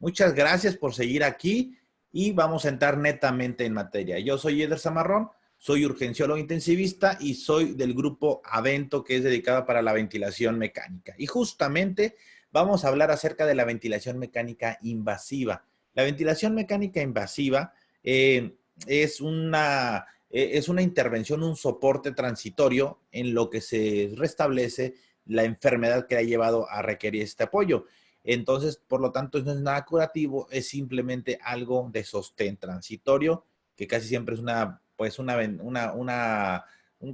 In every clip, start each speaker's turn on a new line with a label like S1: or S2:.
S1: Muchas gracias por seguir aquí y vamos a entrar netamente en materia. Yo soy Eder Zamarrón, soy urgenciólogo intensivista y soy del grupo Avento, que es dedicado para la ventilación mecánica. Y justamente vamos a hablar acerca de la ventilación mecánica invasiva. La ventilación mecánica invasiva es una intervención, un soporte transitorio en lo que se restablece la enfermedad que ha llevado a requerir este apoyo. Entonces, por lo tanto, no es nada curativo, es simplemente algo de sostén transitorio, que casi siempre es un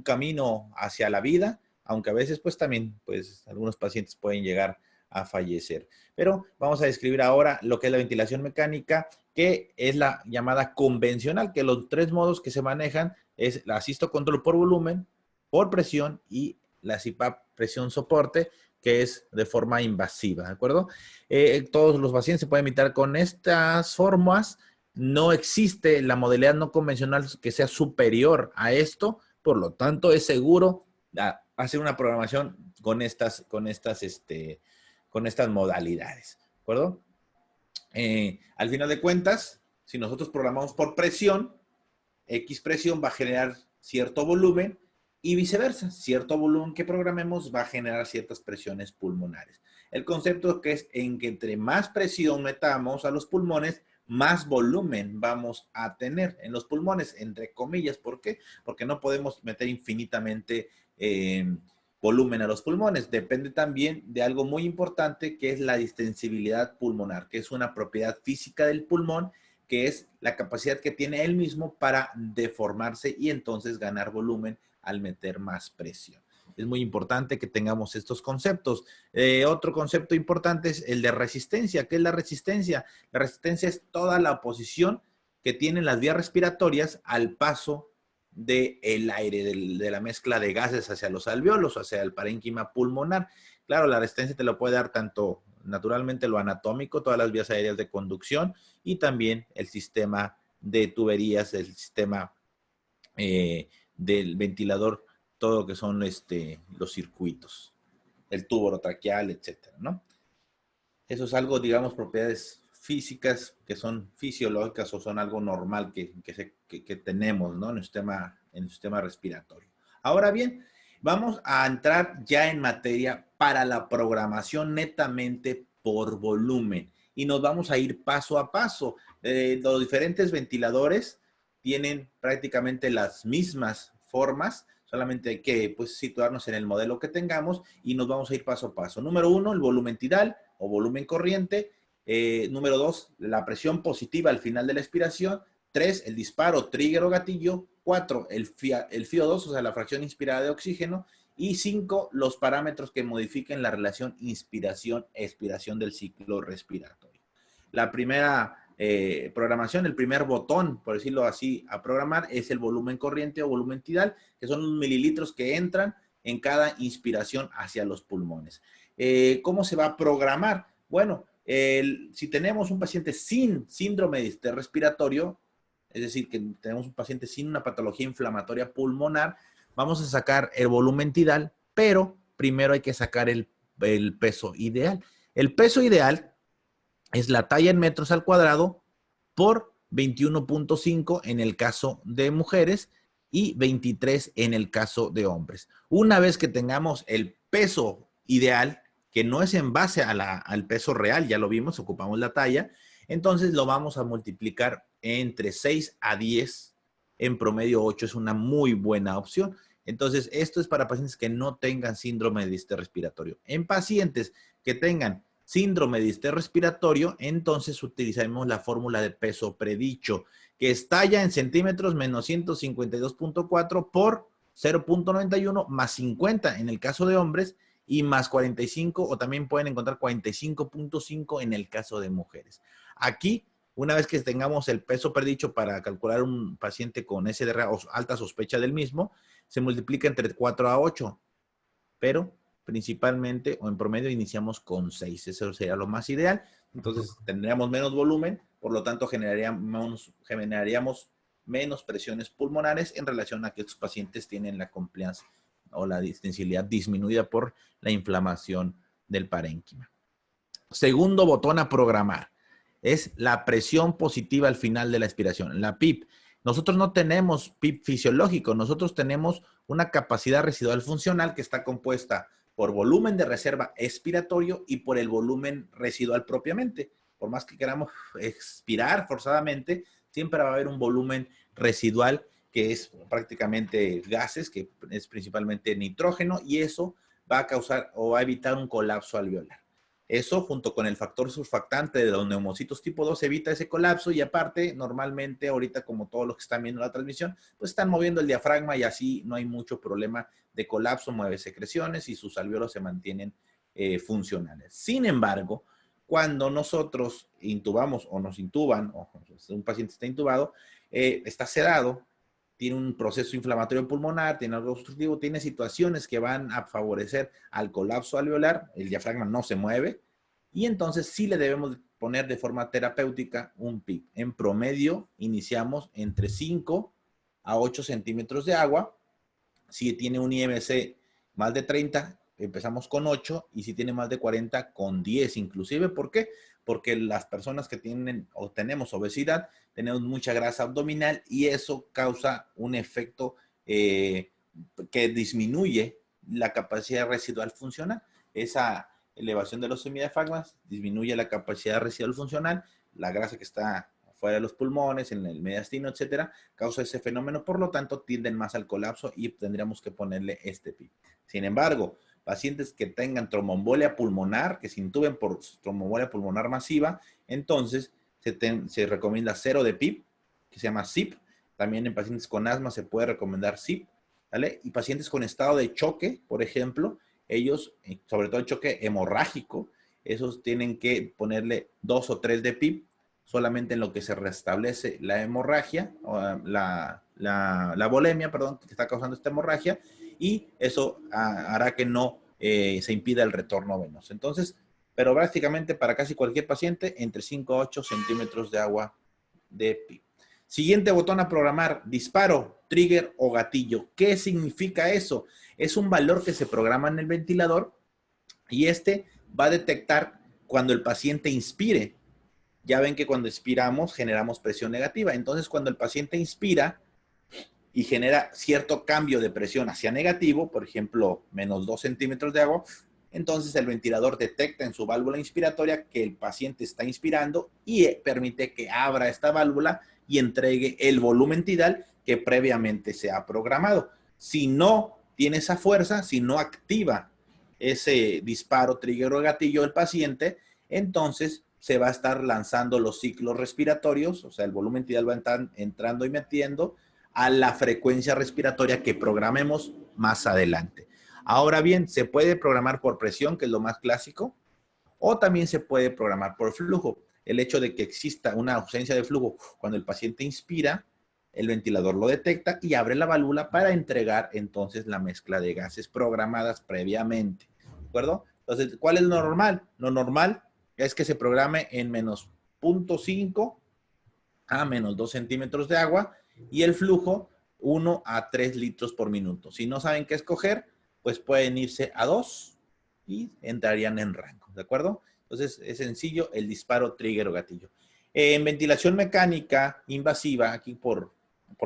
S1: camino hacia la vida, aunque a veces pues también pues algunos pacientes pueden llegar a fallecer. Pero vamos a describir ahora lo que es la ventilación mecánica, que es la llamada convencional, que los tres modos que se manejan es la asisto control por volumen, por presión y la CPAP presión soporte, que es de forma invasiva, ¿de acuerdo? Todos los pacientes se pueden evitar con estas formas. No existe la modalidad no convencional que sea superior a esto, por lo tanto es seguro hacer una programación con estas modalidades, ¿de acuerdo? Al final de cuentas, si nosotros programamos por presión, X presión va a generar cierto volumen y viceversa. Cierto volumen que programemos va a generar ciertas presiones pulmonares. El concepto que es en que entre más presión metamos a los pulmones, más volumen vamos a tener en los pulmones, entre comillas. ¿Por qué? Porque no podemos meter infinitamente volumen a los pulmones. Depende también de algo muy importante, que es la distensibilidad pulmonar, que es una propiedad física del pulmón, que es la capacidad que tiene él mismo para deformarse y entonces ganar volumen al meter más presión. Es muy importante que tengamos estos conceptos. Otro concepto importante es el de resistencia. ¿Qué es la resistencia? La resistencia es toda la oposición que tienen las vías respiratorias al paso del aire, de la mezcla de gases hacia los alvéolos, hacia el parénquima pulmonar. Claro, la resistencia te lo puede dar tanto naturalmente lo anatómico, todas las vías aéreas de conducción y también el sistema de tuberías, el sistema del ventilador, todo lo que son los circuitos, el tubo orotraqueal, etcétera, ¿no? Eso es algo, digamos, propiedades físicas que son fisiológicas o son algo normal que tenemos, ¿no? En el sistema respiratorio. Ahora bien, vamos a entrar ya en materia para la programación netamente por volumen y nos vamos a ir paso a paso. Los diferentes ventiladores tienen prácticamente las mismas formas, solamente hay que pues, situarnos en el modelo que tengamos y nos vamos a ir paso a paso. Número 1, el volumen tidal o volumen corriente. Número 2, la presión positiva al final de la expiración. 3, el disparo, trigger o gatillo. 4, el FiO2, o sea, la fracción inspirada de oxígeno. Y 5, los parámetros que modifiquen la relación inspiración-expiración del ciclo respiratorio. La primera programación, el primer botón, por decirlo así, a programar es el volumen corriente o volumen tidal, que son los mililitros que entran en cada inspiración hacia los pulmones. ¿Cómo se va a programar? Bueno, si tenemos un paciente sin síndrome de distrés respiratorio, es decir, que tenemos un paciente sin una patología inflamatoria pulmonar, vamos a sacar el volumen tidal, pero primero hay que sacar el peso ideal. El peso ideal es la talla en metros al cuadrado por 21.5 en el caso de mujeres y 23 en el caso de hombres. Una vez que tengamos el peso ideal, que no es en base al peso real, ya lo vimos, ocupamos la talla, entonces lo vamos a multiplicar entre 6 a 10, en promedio 8 es una muy buena opción. Entonces, esto es para pacientes que no tengan síndrome de distrés respiratorio. En pacientes que tengan síndrome de distrés respiratorio, entonces utilizaremos la fórmula de peso predicho, que estalla en centímetros menos 152.4 por 0.91 más 50 en el caso de hombres y más 45 o también pueden encontrar 45.5 en el caso de mujeres. Aquí, una vez que tengamos el peso predicho para calcular un paciente con SDRA o alta sospecha del mismo, se multiplica entre 4 a 8, pero principalmente o en promedio iniciamos con 6. Eso sería lo más ideal. Entonces tendríamos menos volumen, por lo tanto generaríamos menos presiones pulmonares en relación a que estos pacientes tienen la compliance o la distensibilidad disminuida por la inflamación del parénquima. Segundo botón a programar. es la presión positiva al final de la expiración, la PIP. Nosotros no tenemos PIP fisiológico, nosotros tenemos una capacidad residual funcional que está compuesta por volumen de reserva expiratorio y por el volumen residual propiamente. Por más que queramos expirar forzadamente, siempre va a haber un volumen residual que es prácticamente gases, que es principalmente nitrógeno, y eso va a causar o va a evitar un colapso alveolar. Eso, junto con el factor surfactante de los neumocitos tipo 2, evita ese colapso y aparte, normalmente, ahorita como todos los que están viendo la transmisión, pues están moviendo el diafragma y así no hay mucho problema de colapso, mueve secreciones y sus alvéolos se mantienen funcionales. Sin embargo, cuando nosotros intubamos o nos intuban, o un paciente está intubado, está sedado, tiene un proceso inflamatorio pulmonar, tiene algo obstructivo, tiene situaciones que van a favorecer al colapso alveolar, el diafragma no se mueve, y entonces sí le debemos poner de forma terapéutica un PIP. En promedio, iniciamos entre 5 a 8 centímetros de agua. Si tiene un IMC más de 30, empezamos con 8, y si tiene más de 40, con 10 inclusive. ¿Por qué? Porque las personas que tienen o tenemos obesidad, tenemos mucha grasa abdominal y eso causa un efecto que disminuye la capacidad residual funcional. Esa elevación de los semidiafragmas disminuye la capacidad residual funcional, la grasa que está fuera de los pulmones, en el mediastino, etcétera, causa ese fenómeno, por lo tanto tienden más al colapso y tendríamos que ponerle este PIP. Sin embargo, pacientes que tengan tromboembolia pulmonar, que se intuben por tromboembolia pulmonar masiva, entonces se recomienda 0 de PIP, que se llama SIP. También en pacientes con asma se puede recomendar SIP, ¿vale? Y pacientes con estado de choque, por ejemplo, ellos, sobre todo el choque hemorrágico, esos tienen que ponerle 2 o 3 de PIP, solamente en lo que se restablece la hemorragia, o la volemia, perdón, que está causando esta hemorragia, y eso hará que no se impida el retorno venoso. Entonces, pero prácticamente para casi cualquier paciente, entre 5 a 8 centímetros de agua de PIP. Siguiente botón a programar, disparo, trigger o gatillo. ¿Qué significa eso? Es un valor que se programa en el ventilador y este va a detectar cuando el paciente inspire. Ya ven que cuando expiramos generamos presión negativa. Entonces, cuando el paciente inspira y genera cierto cambio de presión hacia negativo, por ejemplo, menos 2 centímetros de agua, entonces el ventilador detecta en su válvula inspiratoria que el paciente está inspirando y permite que abra esta válvula y entregue el volumen tidal que previamente se ha programado. Si no tiene esa fuerza, si no activa ese disparo, trigger o gatillo del paciente, entonces se va a estar lanzando los ciclos respiratorios, o sea, el volumen tidal va a estar entrando y metiendo a la frecuencia respiratoria que programemos más adelante. Ahora bien, se puede programar por presión, que es lo más clásico, o también se puede programar por flujo. El hecho de que exista una ausencia de flujo cuando el paciente inspira, el ventilador lo detecta y abre la válvula para entregar entonces la mezcla de gases programadas previamente. ¿De acuerdo? Entonces, ¿cuál es lo normal? Lo normal es que se programe en menos 0.5 a menos 2 centímetros de agua y el flujo 1 a 3 litros por minuto. Si no saben qué escoger, pues pueden irse a 2 y entrarían en rango, ¿de acuerdo? Entonces es sencillo el disparo, trigger o gatillo. En ventilación mecánica invasiva, aquí por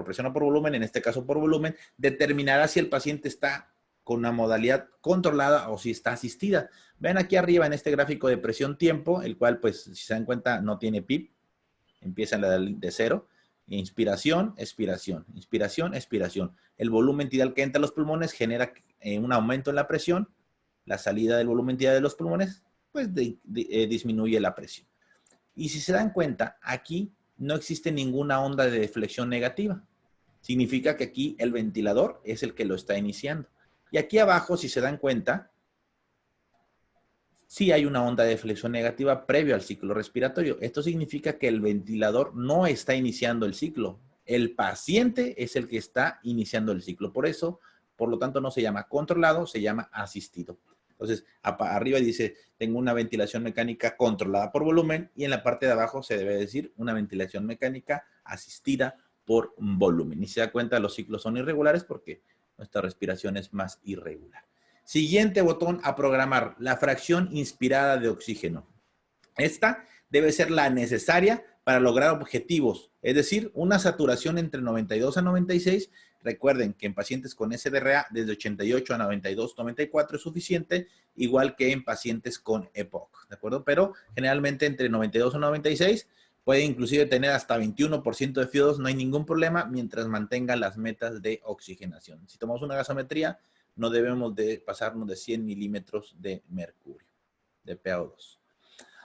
S1: presión o por volumen, en este caso por volumen, determinará si el paciente está con una modalidad controlada o si está asistida. Ven aquí arriba en este gráfico de presión-tiempo, el cual, pues, si se dan cuenta, no tiene PIP. Empieza de 0. Inspiración, expiración, inspiración, expiración. El volumen tidal que entra a los pulmones genera un aumento en la presión. La salida del volumen tidal de los pulmones, pues disminuye la presión. Y si se dan cuenta, aquí no existe ninguna onda de deflexión negativa. Significa que aquí el ventilador es el que lo está iniciando. Y aquí abajo, si se dan cuenta, sí hay una onda de flexión negativa previo al ciclo respiratorio. Esto significa que el ventilador no está iniciando el ciclo. El paciente es el que está iniciando el ciclo. Por eso, por lo tanto, no se llama controlado, se llama asistido. Entonces, arriba dice, tengo una ventilación mecánica controlada por volumen y en la parte de abajo se debe decir una ventilación mecánica asistida por volumen. Y se da cuenta, los ciclos son irregulares porque nuestra respiración es más irregular. Siguiente botón a programar, la fracción inspirada de oxígeno. Esta debe ser la necesaria para lograr objetivos. Es decir, una saturación entre 92 a 96. Recuerden que en pacientes con SDRA desde 88 a 92, 94 es suficiente, igual que en pacientes con EPOC, ¿de acuerdo? Pero generalmente entre 92 a 96 puede inclusive tener hasta 21% de FIO2, no hay ningún problema mientras mantenga las metas de oxigenación. Si tomamos una gasometría, no debemos de pasarnos de 100 milímetros de mercurio, de PaO2.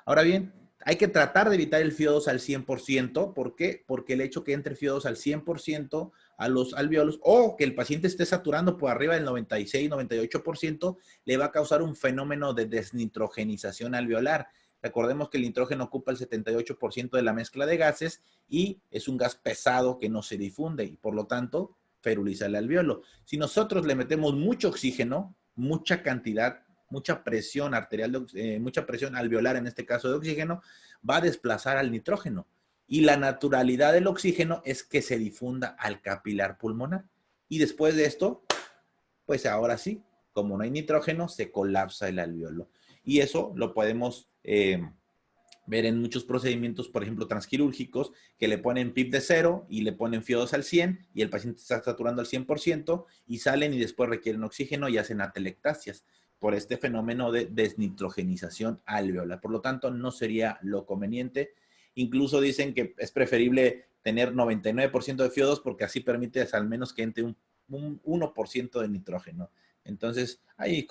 S1: Ahora bien, hay que tratar de evitar el FIO2 al 100%. ¿Por qué? Porque el hecho que entre FIO2 al 100% a los alveolos o que el paciente esté saturando por arriba del 96, 98%, le va a causar un fenómeno de desnitrogenización alveolar. Recordemos que el nitrógeno ocupa el 78% de la mezcla de gases y es un gas pesado que no se difunde y por lo tanto feruliza el alveolo. Si nosotros le metemos mucho oxígeno, mucha cantidad, mucha presión arterial, mucha presión alveolar en este caso de oxígeno, va a desplazar al nitrógeno. Y la naturalidad del oxígeno es que se difunda al capilar pulmonar. Y después de esto, pues ahora sí, como no hay nitrógeno, se colapsa el alveolo. Y eso lo podemos ver en muchos procedimientos, por ejemplo, transquirúrgicos, que le ponen PIP de 0 y le ponen FIO2 al 100 y el paciente está saturando al 100% y salen y después requieren oxígeno y hacen atelectasias por este fenómeno de desnitrogenización alveolar. Por lo tanto, no sería lo conveniente. Incluso dicen que es preferible tener 99% de FIO2 porque así permite al menos que entre un 1% de nitrógeno. Entonces, hay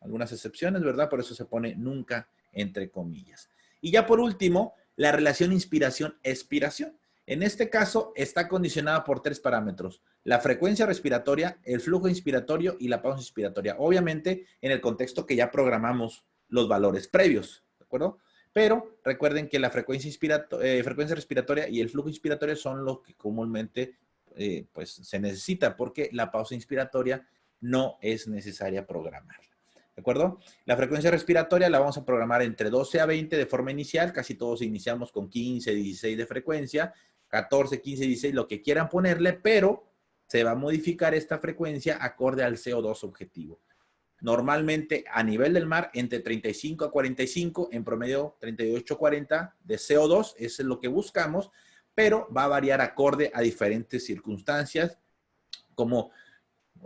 S1: algunas excepciones, ¿verdad? Por eso se pone nunca entre comillas. Y ya por último, la relación inspiración-expiración. En este caso está condicionada por 3 parámetros: la frecuencia respiratoria, el flujo inspiratorio y la pausa inspiratoria. Obviamente en el contexto que ya programamos los valores previos, ¿de acuerdo? Pero recuerden que la frecuencia respiratoria y el flujo inspiratorio son los que comúnmente pues, se necesita porque la pausa inspiratoria no es necesaria programar. ¿De acuerdo? La frecuencia respiratoria la vamos a programar entre 12 a 20 de forma inicial. Casi todos iniciamos con 15, 16 de frecuencia. 14, 15, 16, lo que quieran ponerle, pero se va a modificar esta frecuencia acorde al CO2 objetivo. Normalmente a nivel del mar entre 35 a 45, en promedio 38 a 40 de CO2, eso es lo que buscamos, pero va a variar acorde a diferentes circunstancias, como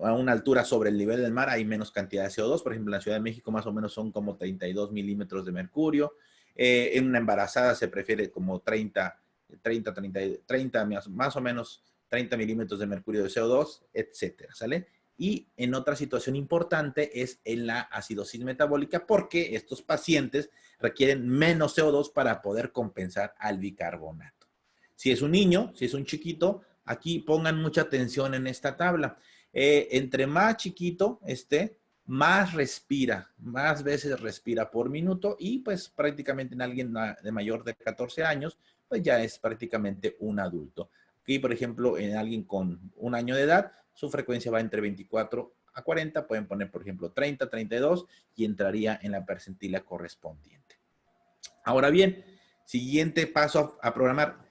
S1: a una altura sobre el nivel del mar hay menos cantidad de CO2. Por ejemplo, en la Ciudad de México más o menos son como 32 milímetros de mercurio. En una embarazada se prefiere como 30, más o menos 30 milímetros de mercurio de CO2, etcétera, ¿sale? Y en otra situación importante es en la acidosis metabólica, porque estos pacientes requieren menos CO2 para poder compensar al bicarbonato. Si es un niño, si es un chiquito, aquí pongan mucha atención en esta tabla. Entre más chiquito esté, más respira, más veces respira por minuto y pues prácticamente en alguien de mayor de 14 años, pues ya es prácticamente un adulto. Aquí, por ejemplo, en alguien con 1 año de edad, su frecuencia va entre 24 a 40, pueden poner, por ejemplo, 30, 32 y entraría en la percentila correspondiente. Ahora bien, siguiente paso a programar.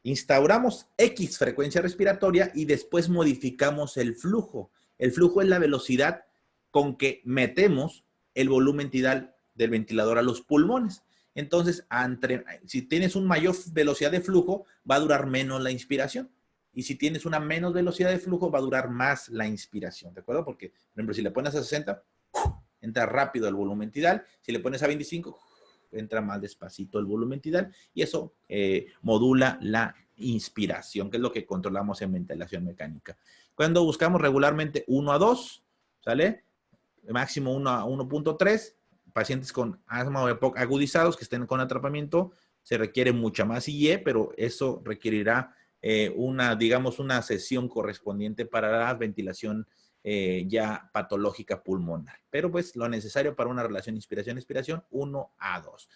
S1: Instauramos X frecuencia respiratoria y después modificamos el flujo. El flujo es la velocidad con que metemos el volumen tidal del ventilador a los pulmones. Entonces, si tienes una mayor velocidad de flujo, va a durar menos la inspiración. Y si tienes una menos velocidad de flujo, va a durar más la inspiración, ¿de acuerdo? Porque, por ejemplo, si le pones a 60, entra rápido el volumen tidal. Si le pones a 25, entra más despacito el volumen tidal y eso modula la inspiración, que es lo que controlamos en ventilación mecánica. Cuando buscamos regularmente 1 a 2, ¿sale? Máximo 1 a 1.3, pacientes con asma o EPOC agudizados que estén con atrapamiento, se requiere mucha más IE, pero eso requerirá digamos, una sesión correspondiente para la ventilación ya patológica pulmonar. Pero pues lo necesario para una relación inspiración-expiración, 1 a 2.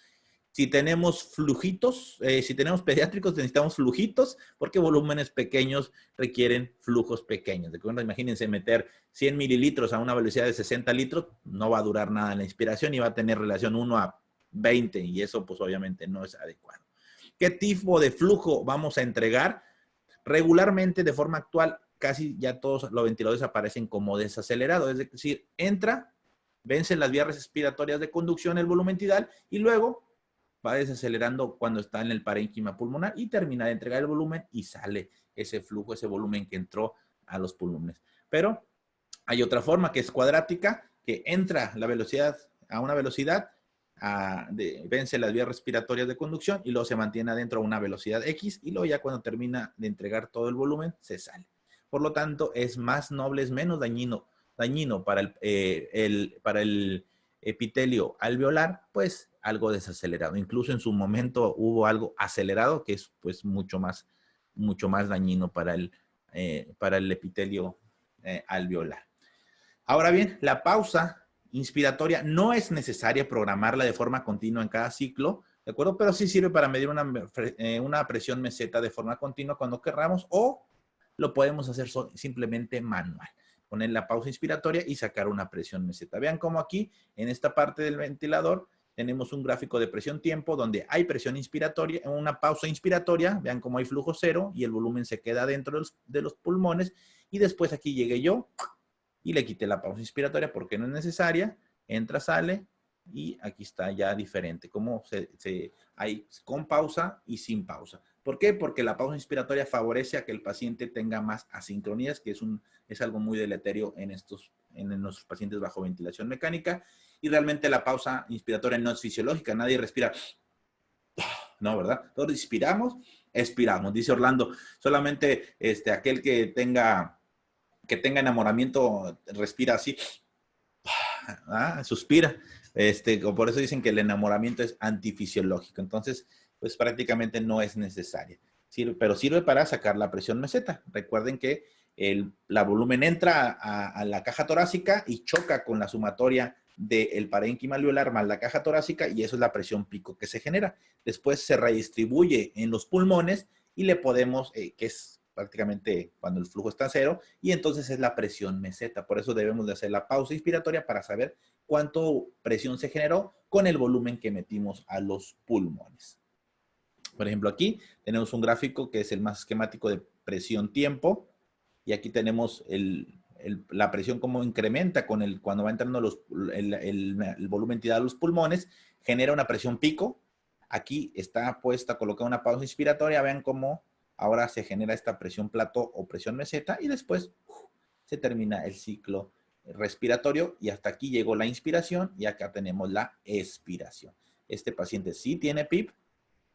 S1: Si tenemos flujitos, si tenemos pediátricos, necesitamos flujitos porque volúmenes pequeños requieren flujos pequeños. ¿De acuerdo? Imagínense meter 100 mililitros a una velocidad de 60 litros, no va a durar nada en la inspiración y va a tener relación 1 a 20 y eso pues obviamente no es adecuado. ¿Qué tipo de flujo vamos a entregar? Regularmente, de forma actual, casi ya todos los ventiladores aparecen como desacelerados, es decir, entra, vence las vías respiratorias de conducción el volumen tidal y luego va desacelerando cuando está en el parénquima pulmonar y termina de entregar el volumen y sale ese flujo, ese volumen que entró a los pulmones. Pero hay otra forma que es cuadrática, que entra la velocidad a una velocidad, vence las vías respiratorias de conducción y luego se mantiene adentro a una velocidad X y luego ya cuando termina de entregar todo el volumen se sale. Por lo tanto, es más noble, es menos dañino para el epitelio alveolar, pues algo desacelerado. Incluso en su momento hubo algo acelerado que es pues mucho más dañino para el epitelio alveolar. Ahora bien, la pausa inspiratoria no es necesaria programarla de forma continua en cada ciclo, ¿de acuerdo? Pero sí sirve para medir una presión meseta de forma continua cuando querramos, o lo podemos hacer simplemente manual. Poner la pausa inspiratoria y sacar una presión meseta. Vean cómo aquí, en esta parte del ventilador, tenemos un gráfico de presión-tiempo donde hay presión inspiratoria, una pausa inspiratoria, vean cómo hay flujo cero y el volumen se queda dentro de los pulmones, y después aquí llegué yo y le quité la pausa inspiratoria porque no es necesaria, entra, sale, y aquí está ya diferente, como hay con pausa y sin pausa. ¿Por qué? Porque la pausa inspiratoria favorece a que el paciente tenga más asincronías, que es algo muy deleterio en nuestros pacientes bajo ventilación mecánica, y realmente la pausa inspiratoria no es fisiológica, nadie respira, no, ¿verdad? Todos inspiramos, expiramos, dice Orlando, solamente aquel que tenga enamoramiento respira así, suspira. Por eso dicen que el enamoramiento es antifisiológico. Entonces, pues prácticamente no es necesaria. Pero sirve para sacar la presión meseta. Recuerden que la volumen entra a la caja torácica y choca con la sumatoria del parénquima alveolar más la caja torácica, y eso es la presión pico que se genera. Después se redistribuye en los pulmones y le podemos, que es prácticamente cuando el flujo está a cero, y entonces es la presión meseta. Por eso debemos de hacer la pausa inspiratoria para saber cuánto presión se generó con el volumen que metimos a los pulmones. Por ejemplo, aquí tenemos un gráfico que es el más esquemático de presión-tiempo, y aquí tenemos la presión como incrementa cuando va entrando el volumen tirado a los pulmones, genera una presión pico. Aquí está colocada una pausa inspiratoria, vean cómo ahora se genera esta presión plató o presión meseta, y después se termina el ciclo respiratorio, y hasta aquí llegó la inspiración y acá tenemos la expiración. Este paciente sí tiene PIP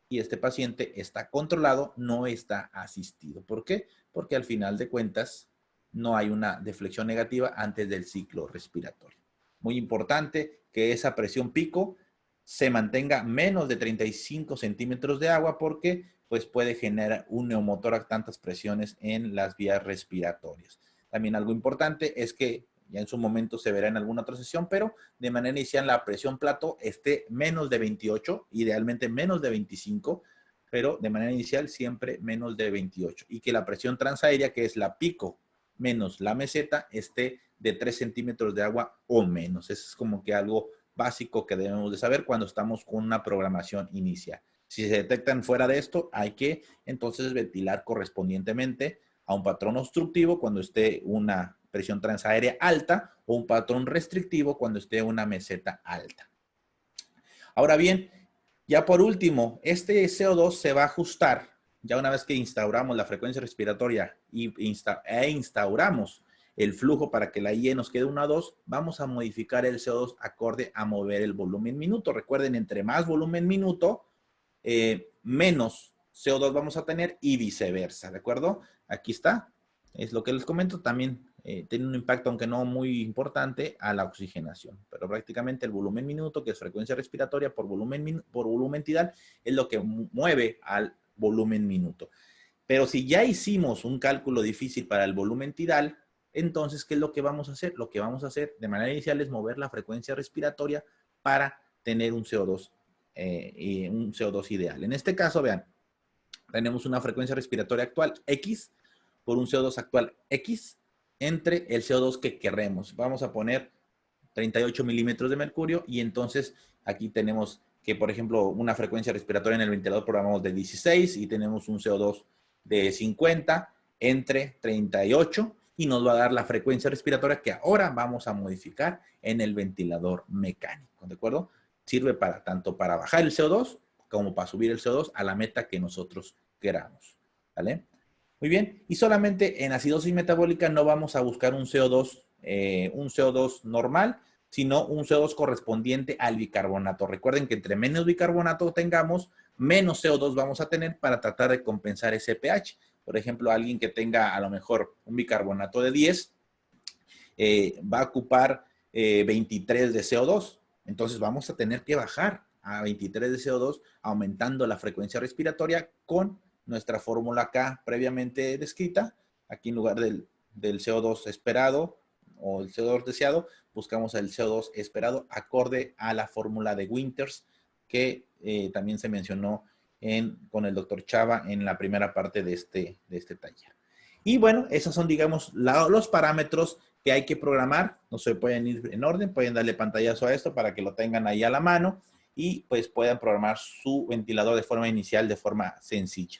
S1: y este paciente está controlado, no está asistido. ¿Por qué? Porque al final de cuentas no hay una deflexión negativa antes del ciclo respiratorio. Muy importante que esa presión pico se mantenga menos de 35 centímetros de agua, porque pues puede generar un neumotórax, tantas presiones en las vías respiratorias. También algo importante es que ya en su momento se verá en alguna otra sesión, pero de manera inicial la presión plató esté menos de 28, idealmente menos de 25, pero de manera inicial siempre menos de 28. Y que la presión transaérea, que es la pico menos la meseta, esté de 3 centímetros de agua o menos. Eso es como que algo básico que debemos de saber cuando estamos con una programación inicial. Si se detectan fuera de esto, hay que entonces ventilar correspondientemente a un patrón obstructivo cuando esté una presión transaérea alta, o un patrón restrictivo cuando esté una meseta alta. Ahora bien, ya por último, este CO2 se va a ajustar ya una vez que instauramos la frecuencia respiratoria e instauramos el flujo para que la IE nos quede 1 a 2, vamos a modificar el CO2 acorde a mover el volumen minuto. Recuerden, entre más volumen minuto, menos CO2 vamos a tener, y viceversa, ¿de acuerdo? Aquí está, es lo que les comento. También tiene un impacto, aunque no muy importante, a la oxigenación, pero prácticamente el volumen minuto, que es frecuencia respiratoria por volumen tidal, es lo que mueve al volumen minuto. Pero si ya hicimos un cálculo difícil para el volumen tidal, entonces, ¿qué es lo que vamos a hacer? Lo que vamos a hacer de manera inicial es mover la frecuencia respiratoria para tener un CO2 ideal. En este caso, vean, tenemos una frecuencia respiratoria actual X por un CO2 actual X entre el CO2 que queremos. Vamos a poner 38 milímetros de mercurio, y entonces aquí tenemos que, por ejemplo, una frecuencia respiratoria en el ventilador programamos de 16 y tenemos un CO2 de 50 entre 38, y nos va a dar la frecuencia respiratoria que ahora vamos a modificar en el ventilador mecánico, ¿de acuerdo? Sirve tanto para bajar el CO2 como para subir el CO2 a la meta que nosotros queramos. ¿Vale? Muy bien. Y solamente en acidosis metabólica no vamos a buscar un CO2 normal, sino un CO2 correspondiente al bicarbonato. Recuerden que entre menos bicarbonato tengamos, menos CO2 vamos a tener para tratar de compensar ese pH. Por ejemplo, alguien que tenga a lo mejor un bicarbonato de 10, va a ocupar 23 de CO2. Entonces vamos a tener que bajar a 23 de CO2 aumentando la frecuencia respiratoria con nuestra fórmula K previamente descrita. Aquí en lugar del CO2 esperado o el CO2 deseado, buscamos el CO2 esperado acorde a la fórmula de Winters que también se mencionó con el doctor Chava en la primera parte de este taller. Y bueno, esos son, digamos, los parámetros que hay que programar. No se pueden ir en orden, pueden darle pantallazo a esto para que lo tengan ahí a la mano y pues puedan programar su ventilador de forma inicial, de forma sencilla.